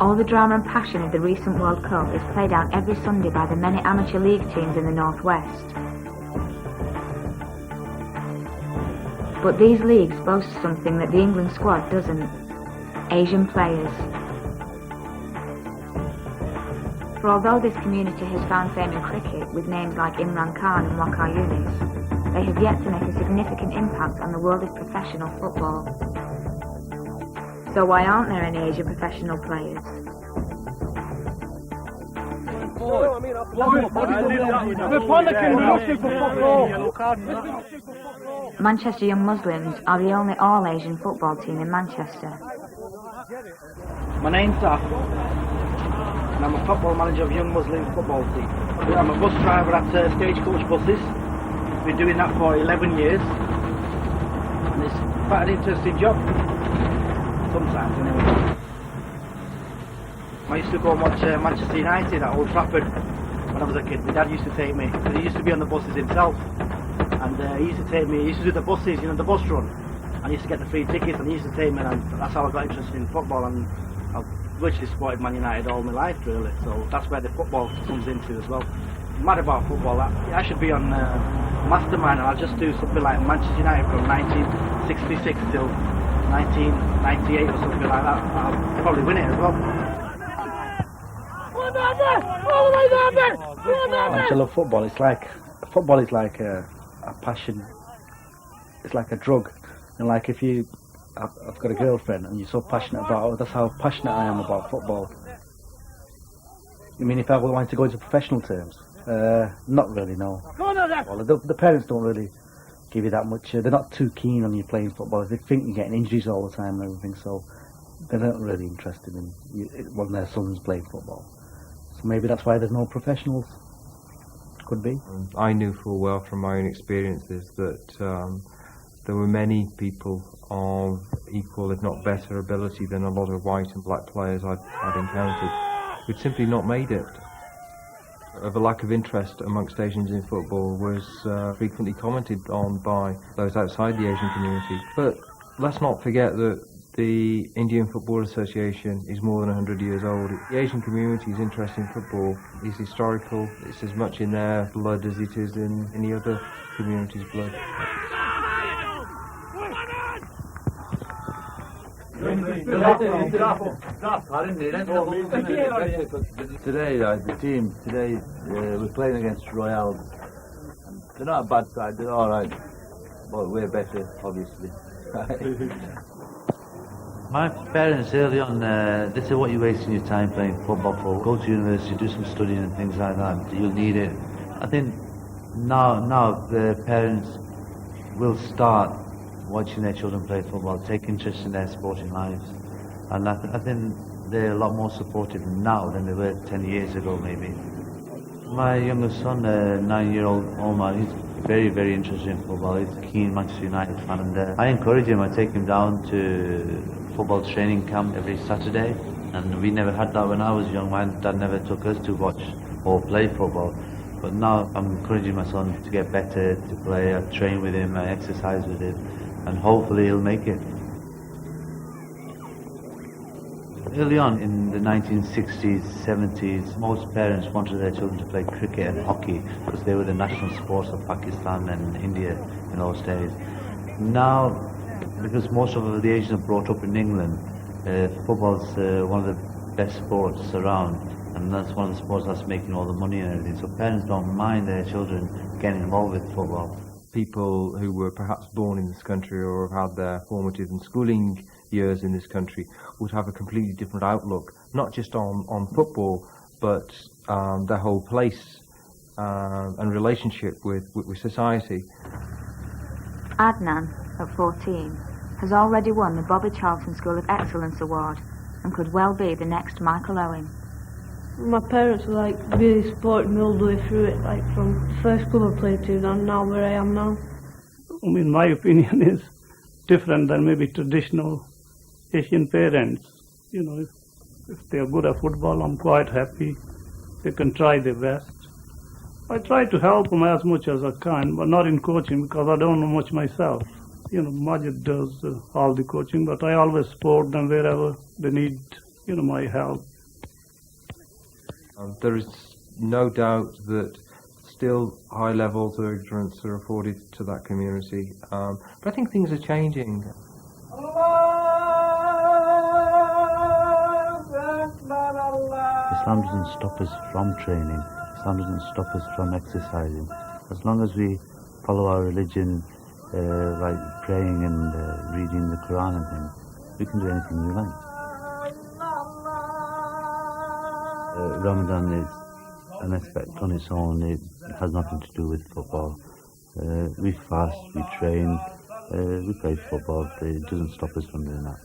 All the drama and passion of the recent World Cup is played out every Sunday by the many amateur league teams in the Northwest. But these leagues boast something that the England squad doesn't: Asian players. For although this community has found fame in cricket with names like Imran Khan and Waqar Younis, they have yet to make a significant impact on the world of professional football. So why aren't there any Asian professional players? Manchester Young Muslims are the only all-Asian football team in Manchester. My name's Zaf, and I'm a football manager of Young Muslim football team. I'm a bus driver at Stagecoach Buses. Been doing that for 11 years, and it's quite an interesting job. Sometimes, anyway. I used to go and watch Manchester United at Old Trafford when I was a kid. My dad used to take me, because he used to be on the buses himself. And he used to take me, he used to do the buses, you know, the bus run. And he used to get the free tickets, and he used to take me, and that's how I got interested in football. And I've literally supported Man United all my life, really. So that's where the football comes into as well. I'm mad about football. I should be on Mastermind, and I'll just do something like Manchester United from 1966 till 1998 or something like that. I'll probably win it as well. I love football. Football is like a passion. It's like a drug. And like if I've got a girlfriend and you're so passionate about it, that's how passionate I am about football. I mean, if I wanted to go into professional terms, not really, no. Well, the parents don't really give you that much. They're not too keen on you playing football. They think you're getting injuries all the time and everything, so they're not really interested in when their son's playing football. So maybe that's why there's no professionals. Could be. I knew full well from my own experiences that there were many people of equal, if not better, ability than a lot of white and black players I'd encountered who'd simply not made it. The lack of interest amongst Asians in football was frequently commented on by those outside the Asian community. But let's not forget that the Indian Football Association is more than 100 years old. The Asian community's interest in football is historical. It's as much in their blood as it is in any other community's blood. Today, the team, we're playing against Royale. They're not a bad side, they're alright, but we're better, obviously. My parents early on, they said, what are you wasting your time playing football for? Go to university, do some studying and things like that, you'll need it. I think now the parents will start watching their children play football, take interest in their sporting lives. And I think they're a lot more supportive now than they were 10 years ago, maybe. My youngest son, 9-year-old Omar, he's very, very interested in football. He's a keen Manchester United fan, and I encourage him. I take him down to football training camp every Saturday, and we never had that when I was young. My dad never took us to watch or play football. But now I'm encouraging my son to get better, to play. I train with him, I exercise with him, and hopefully he'll make it. Early on in the 1960s, 70s, most parents wanted their children to play cricket and hockey because they were the national sports of Pakistan and India in those days. Now, because most of the Asians are brought up in England, football's one of the best sports around, and that's one of the sports that's making all the money and everything, so parents don't mind their children getting involved with football. People who were perhaps born in this country or have had their formative and schooling years in this country would have a completely different outlook, not just on football, but their whole place and relationship with society. Adnan, at 14, has already won the Bobby Charlton School of Excellence Award and could well be the next Michael Owen. My parents were really supporting me all the way through it, from the first club I played to and now where I am now. I mean, my opinion is different than maybe traditional Asian parents. If they're good at football, I'm quite happy. They can try their best. I try to help them as much as I can, but not in coaching because I don't know much myself. Majid does all the coaching, but I always support them wherever they need, my help. There is no doubt that still high levels of ignorance are afforded to that community, but I think things are changing. Islam doesn't stop us from training. Islam doesn't stop us from exercising. As long as we follow our religion, like praying and reading the Quran and things, we can do anything we like. Ramadan is an aspect on its own. It has nothing to do with football. We fast, we train, we play football. It doesn't stop us from doing that.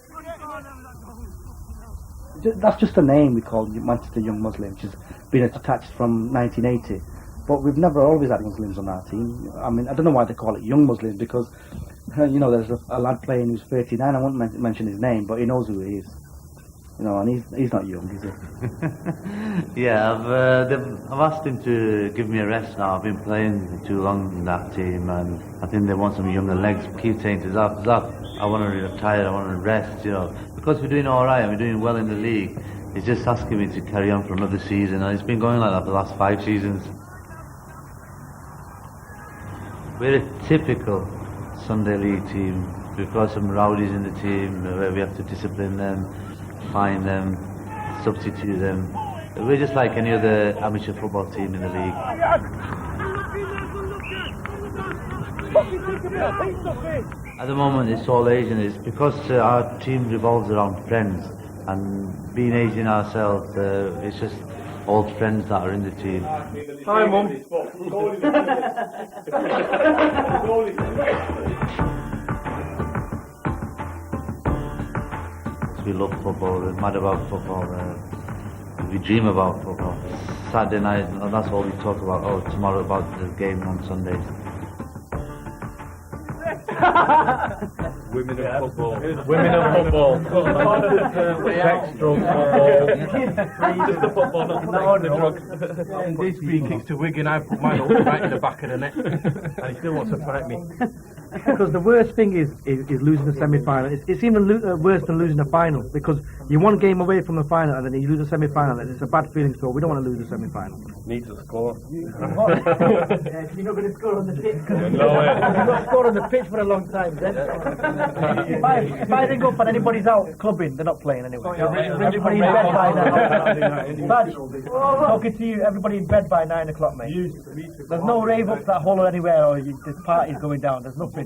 That's just a name we call Manchester Young Muslim, which has been attached from 1980. But we've never always had Muslims on our team. I mean, I don't know why they call it Young Muslims, because, there's a lad playing who's 39, I won't mention his name, but he knows who he is. And he's not young, is he? Yeah, I've asked him to give me a rest now. I've been playing too long in that team, and I think they want some younger legs. Keep saying to Zaf, I want to retire, I want to rest, because we're doing all right and we're doing well in the league. He's just asking me to carry on for another season, and it's been going like that for the last 5 seasons. We're a typical Sunday League team. We've got some rowdies in the team where we have to discipline them, fine them, substitute them. We're just like any other amateur football team in the league. At the moment it's all Asian. It's because our team revolves around friends, and being Asian ourselves, it's just old friends that are in the team. Hi, Mum. We love football, we're mad about football, we dream about football. Saturday night, and that's all we talk about. Oh, tomorrow about the game on Sundays. Women of football. Women of football. Sex, drugs, football. Just the football, not the drugs. This free kicks to Wigan, I put mine up right in the back of the net. And he still wants to fight me. Because the worst thing is losing the semi-final. It's even worse than losing the final, because you're one game away from the final and then you lose the semi-final, and it's a bad feeling, so we don't want to lose the semi-final. Needs to score. You're not going to score on the pitch. You've not scored on the pitch for a long time, then. if I ring up and anybody's out clubbing, they're not playing anyway. Everybody in bed by 9. Badge, talking to you, everybody in bed by 9 o'clock, mate. There's no rave ups at Hull or anywhere, or this party's going down. There's nothing.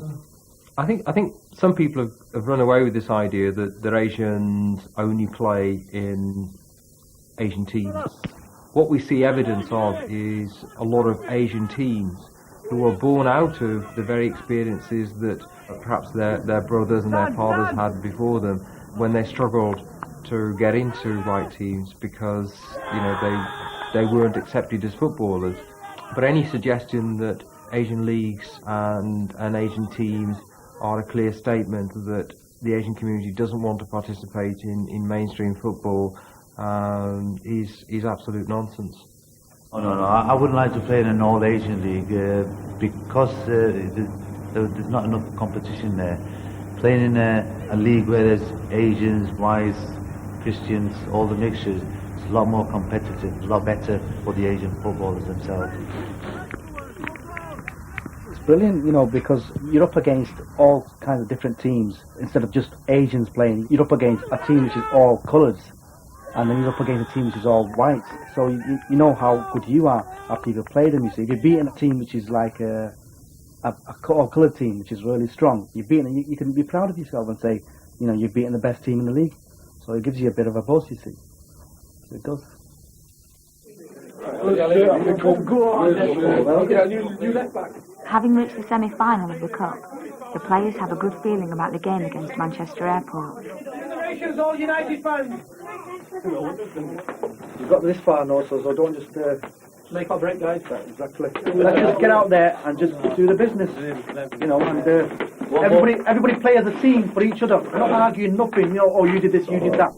I think some people have run away with this idea that Asians only play in Asian teams. What we see evidence of is a lot of Asian teams who are born out of the very experiences that perhaps their brothers and their fathers had before them when they struggled to get into right teams because they weren't accepted as footballers. But any suggestion that Asian leagues and Asian teams are a clear statement that the Asian community doesn't want to participate in mainstream football is absolute nonsense. Oh no, I wouldn't like to play in an all-Asian league because there's not enough competition there. Playing in a league where there's Asians, whites, Christians, all the mixtures, it's a lot more competitive, a lot better for the Asian footballers themselves. Brilliant, because you're up against all kinds of different teams. Instead of just Asians playing, you're up against a team which is all colours, and then you're up against a team which is all white. So you know how good you are after you've played them. You see, if you're beating a team which is like a all-coloured team, which is really strong, you've beaten. You can be proud of yourself and say, you've beaten the best team in the league. So it gives you a bit of a buzz, you see. So it does. Having reached the semi-final of the Cup, the players have a good feeling about the game against Manchester Airport. All United fans. You've got this far now, so don't just make or break, guys. Exactly. Let's just get out there and just do the business, you know. And everybody play as a team for each other. We're not arguing nothing, you know. Oh, you did this, you did that.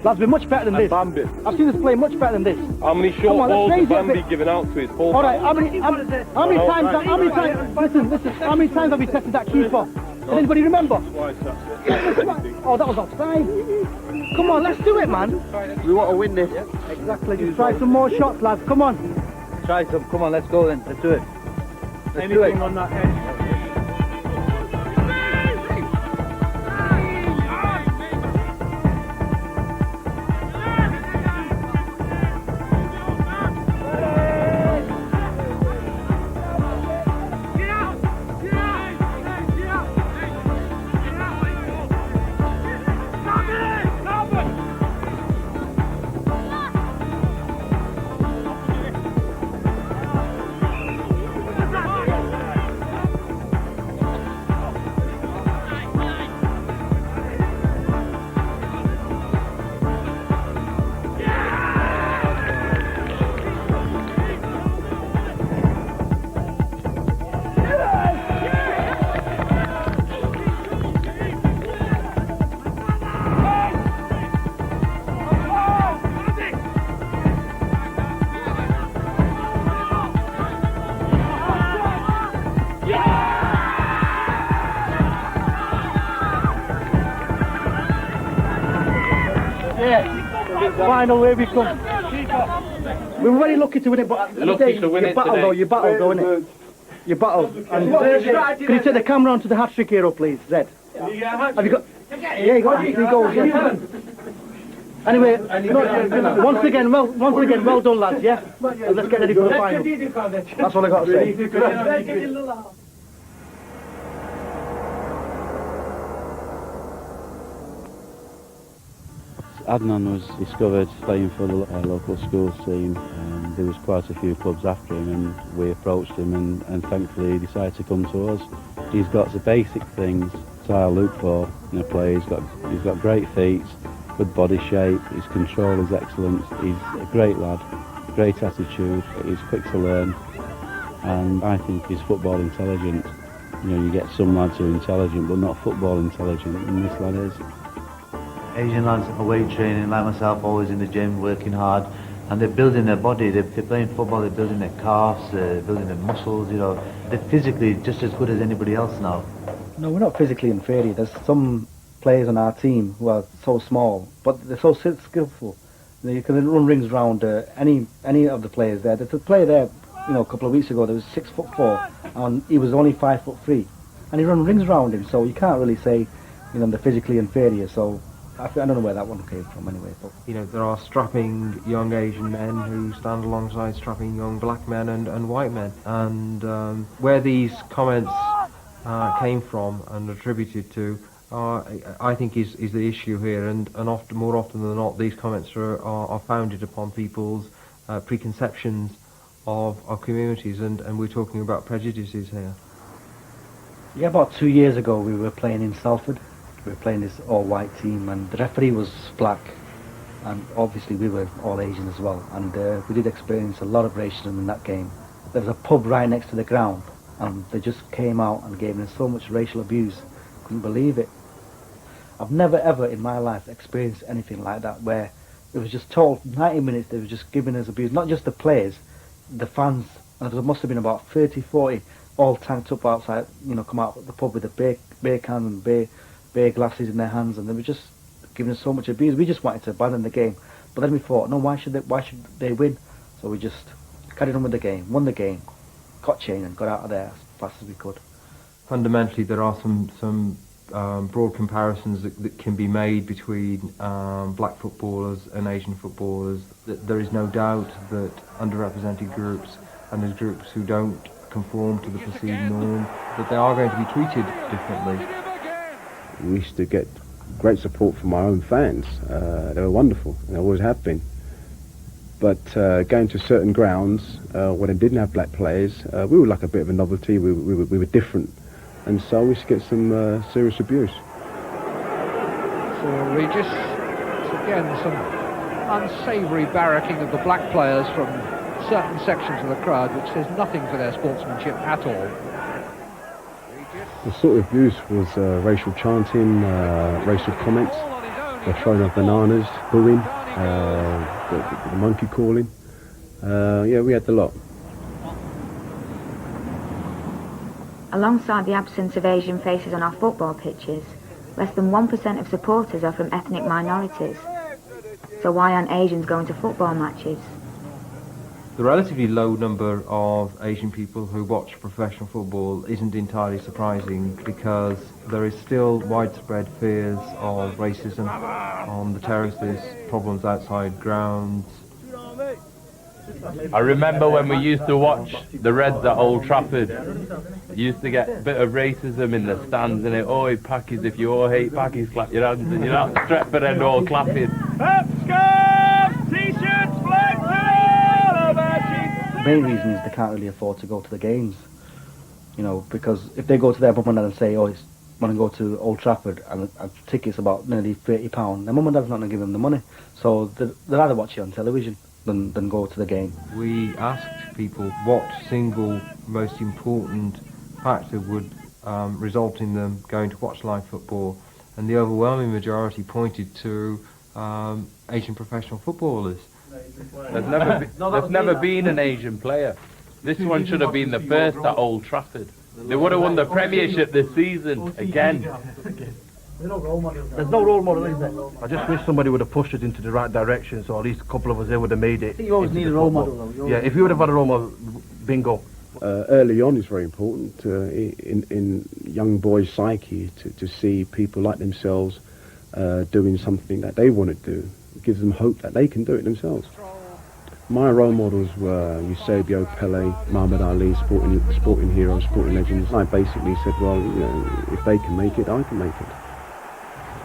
Lads, we're much better than this. Bambi. I've seen us play much better than this. How many short balls has Bambi given out to his full? All right, how many times, listen, how many times have we tested that keeper? Does anybody remember? Oh, that was offside. Come on, let's do it, man. We want to win this. Exactly, just try some more shots, lads, come on. Try some, come on, let's go then, let's do it. Let's do it. On that edge. Final way we come. We were very lucky to win it, but you battled though, innit? You battled. And can you take the camera onto the hat-trick hero, please, Zed? Have you got? Yeah, you got 3 goals. Yeah. Anyway, once again, well done, lads. Yeah, and let's get ready for the final. That's all I got to say. Adnan was discovered playing for the local schools team. There was quite a few clubs after him, and we approached him, and thankfully he decided to come to us. He's got the basic things that I look for in a player. He's got great feet, good body shape, his control is excellent, he's a great lad, great attitude, he's quick to learn, and I think he's football intelligent. You know, you get some lads who are intelligent but not football intelligent, and this lad is. Asian lads are weight training, like myself, always in the gym, working hard, and they're building their body, they're playing football, they're building their calves, they're building their muscles, you know. They're physically just as good as anybody else now. No, we're not physically inferior. There's some players on our team who are so small, but they're so skillful. You can run rings around any of the players there. There's a player there, you know, a couple of weeks ago, that was 6'4", and he was only 5'3", and he run rings around him, so you can't really say, you know, they're physically inferior, so I don't know where that one came from anyway. But you know, there are strapping young Asian men who stand alongside strapping young black men and white men. And where these comments came from and attributed to, I think is the issue here. And more often than not, these comments are founded upon people's preconceptions of communities, and we're talking about prejudices here. Yeah, about 2 years ago we were playing in Salford. We were playing this all-white team, and the referee was black, and obviously we were all Asian as well, and we did experience a lot of racism in that game. There was a pub right next to the ground, and they just came out and gave us so much racial abuse. Couldn't believe it. I've never ever in my life experienced anything like that, where it was just total 90 minutes. They were just giving us abuse, not just the players, the fans. And there must have been about 30, 40 all tanked up outside. You know, come out of the pub with the beer cans and beer glasses in their hands, and they were just giving us so much abuse. We just wanted to abandon the game, but then we thought, no, why should they win? So we just carried on with the game, won the game, got changed, and got out of there as fast as we could. Fundamentally, there are some broad comparisons that can be made between black footballers and Asian footballers. There is no doubt that underrepresented groups and those groups who don't conform to the perceived norm, that they are going to be treated differently. We used to get great support from our own fans. They were wonderful, and they always have been. But going to certain grounds where they didn't have black players, we were like a bit of a novelty. We were different, and so we used to get some serious abuse. For Regis, it's again some unsavoury barracking of the black players from certain sections of the crowd, which says nothing for their sportsmanship at all. The sort of abuse was racial chanting, racial comments, the throwing of bananas, booing, the monkey calling. Yeah, we had the lot. Alongside the absence of Asian faces on our football pitches, less than 1% of supporters are from ethnic minorities. So why aren't Asians going to football matches? The relatively low number of Asian people who watch professional football isn't entirely surprising, because there is still widespread fears of racism, on the terraces, problems outside grounds. I remember when we used to watch the Reds at Old Trafford, you used to get a bit of racism in the stands, and oi Packies, if you all hate Packies, clap your hands, and you're not Stretford End all clapping. T-shirts, flags, The main reason is they can't really afford to go to the games, you know, because if they go to their mum and dad and say, oh, I want to go to Old Trafford and tickets about nearly £30, their mum and dad's not going to give them the money, so they'd rather watch it on television than go to the game. We asked people what single most important factor would result in them going to watch live football, and the overwhelming majority pointed to Asian professional footballers. There's never been an Asian player. This one should have been the first at Old Trafford. They would have won the Premiership this season again. There's no role model, is there? I just wish somebody would have pushed us into the right direction, so at least a couple of us here would have made it. I think you always need a role model, though. Yeah, if you would have had a role model, bingo. Early on is very important in young boys' psyche to see people like themselves doing something that they want to do. It gives them hope that they can do it themselves. My role models were Eusebio, Pele, Muhammad Ali, sporting heroes, sporting legends. I basically said, well, you know, if they can make it, I can make it.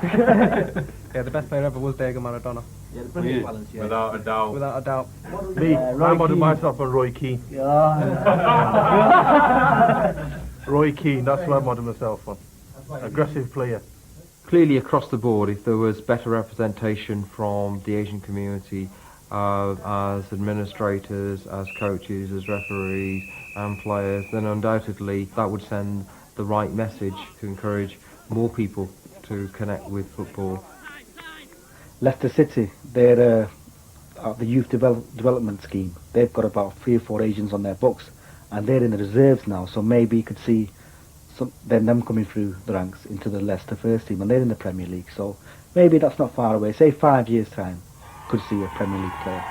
Yeah, the best player ever was Diego Maradona. Yeah, the brilliant balance, yeah. Without a doubt. Without a doubt. Me, I modeled myself on Roy Keane. Roy Keane, that's what I modelled myself on. Aggressive player. Clearly across the board, if there was better representation from the Asian community as administrators, as coaches, as referees and players, then undoubtedly that would send the right message to encourage more people to connect with football. Leicester City, they're the youth development scheme. They've got about 3 or 4 Asians on their books, and they're in the reserves now, so maybe you could see them coming through the ranks into the Leicester first team, and they're in the Premier League, so maybe that's not far away. Say 5 years' time, could see a Premier League player.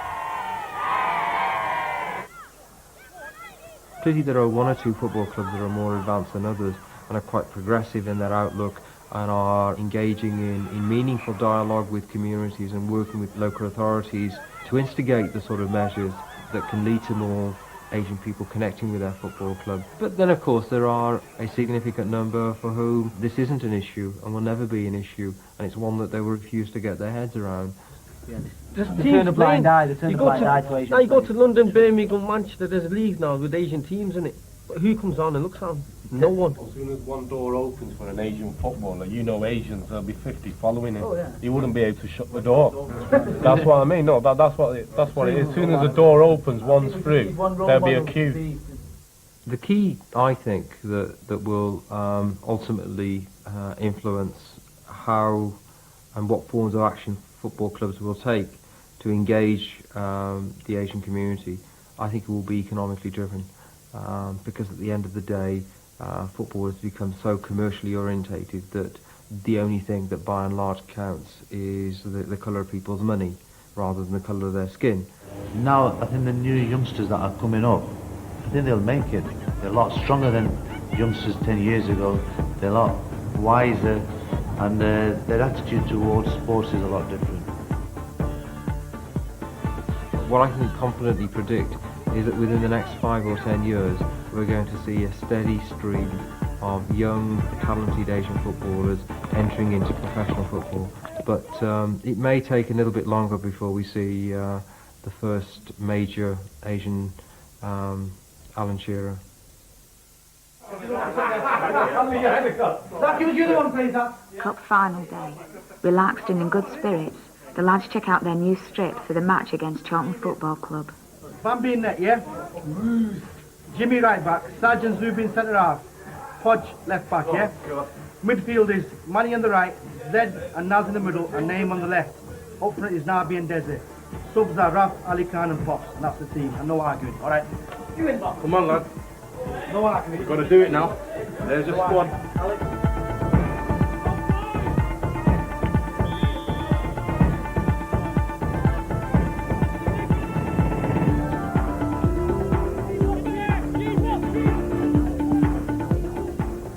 Clearly there are 1 or 2 football clubs that are more advanced than others and are quite progressive in their outlook and are engaging in meaningful dialogue with communities and working with local authorities to instigate the sort of measures that can lead to more Asian people connecting with their football club. But then of course there are a significant number for whom this isn't an issue and will never be an issue, and it's one that they will refuse to get their heads around. Yeah, they turn a blind eye to Asian Now you go to London, Birmingham, Manchester, there's leagues now with Asian teams in it. But who comes on and looks at them? No one. As soon as one door opens for an Asian footballer, you know Asians, there'll be 50 following him. Oh, yeah. You wouldn't be able to shut the door. That's what I mean. No, that's what it is. As soon as the door opens, one's through, there'll be a queue. The key, I think, that will ultimately influence how and what forms of action football clubs will take to engage the Asian community, I think it will be economically driven, because at the end of the day, football has become so commercially orientated that the only thing that by and large counts is the colour of people's money rather than the colour of their skin. Now, I think the new youngsters that are coming up, I think they'll make it. They're a lot stronger than youngsters 10 years ago. They're a lot wiser, and their attitude towards sports is a lot different. What I can confidently predict is that within the next 5 or 10 years, we're going to see a steady stream of young, talented Asian footballers entering into professional football. But it may take a little bit longer before we see the first major Asian Alan Shearer. Cup final day. Relaxed and in good spirits, the lads check out their new strip for the match against Charlton Football Club. Bambi in net, yeah? Jimmy right back, Sergeant Zubin centre half, Podge left back, yeah? Midfield is Manny on the right, Zed and Naz in the middle, and Naeem on the left. Up front is Nabi and Desi. Subs are Raf, Ali Khan and Pops, and that's the team, and no arguing, alright? Come on, lad. No arguing. We've got to do it now. There's a squad.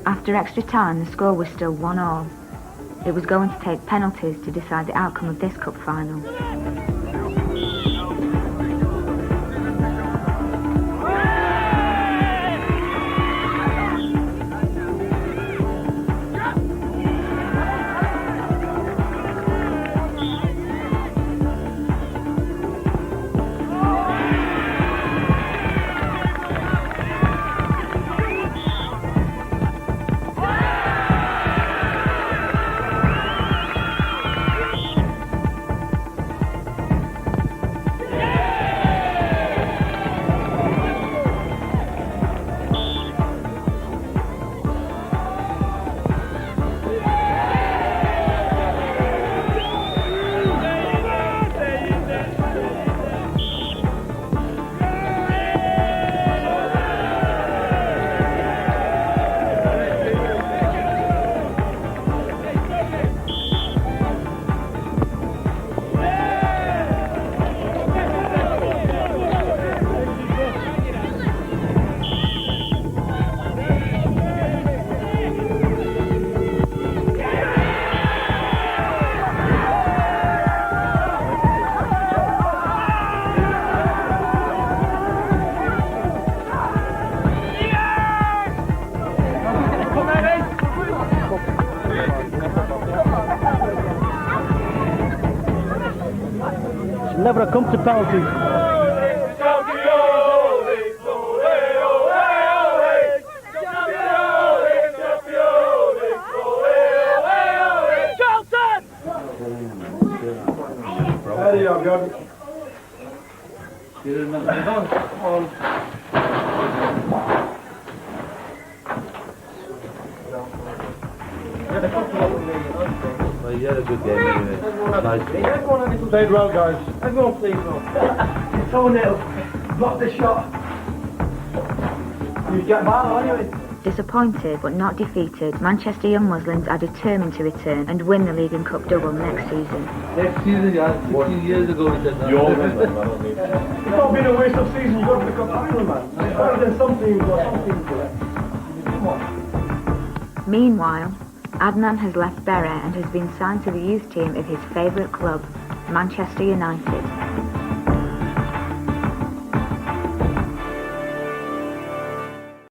After extra time, the score was still 1-1. It was going to take penalties to decide the outcome of this cup final. Never come to penalties. Well, you had a good game anyway. Nice. Played well, guys. Everyone played well. It's 2-0. Blocked the shot. You get Marlow anyway. Disappointed but not defeated, Manchester Young Muslins are determined to return and win the League and Cup double next season. Next season, yeah, 16 years ago we said that. It's not been a waste of season, you got to the cup final, man. It's better than some teams or some teams. Come on. Meanwhile, Adnan has left Beret and has been signed to the youth team of his favourite club, Manchester United.